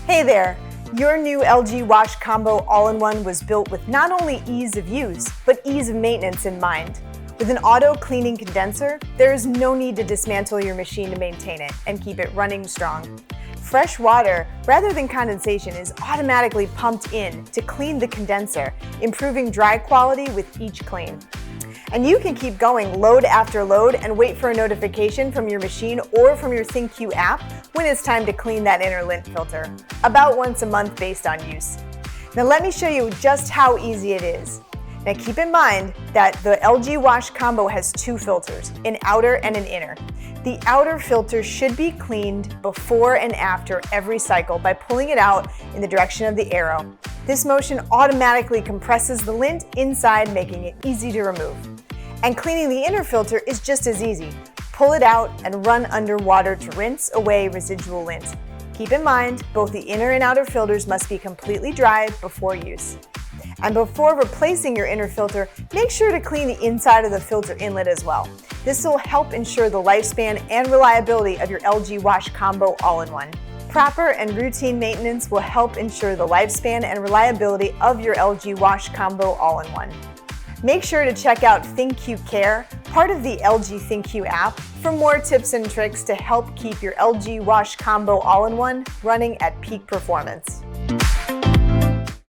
Hey there! Your new LG WashCombo All-in-One was built with not only ease of use, but ease of maintenance in mind. With an auto-cleaning condenser, there is no need to dismantle your machine to maintain it and keep it running strong. Fresh water, rather than condensation, is automatically pumped in to clean the condenser, improving dry quality with each clean. And you can keep going load after load and wait for a notification from your machine or from your ThinkQ app when it's time to clean that inner lint filter, about once a month based on use. Now let me show you just how easy it is. Now keep in mind that the LG WashCombo has two filters, an outer and an inner. The outer filter should be cleaned before and after every cycle by pulling it out in the direction of the arrow. This motion automatically compresses the lint inside, making it easy to remove. And cleaning the inner filter is just as easy. Pull it out and run under water to rinse away residual lint. Keep in mind, both the inner and outer filters must be completely dry before use. And before replacing your inner filter, make sure to clean the inside of the filter inlet as well. This will help ensure the lifespan and reliability of your LG WashCombo All-in-One. Proper and routine maintenance will help ensure the lifespan and reliability of your LG WashCombo All-in-One. Make sure to check out ThinkQ Care, part of the LG ThinkQ app, for more tips and tricks to help keep your LG WashCombo All-in-One running at peak performance.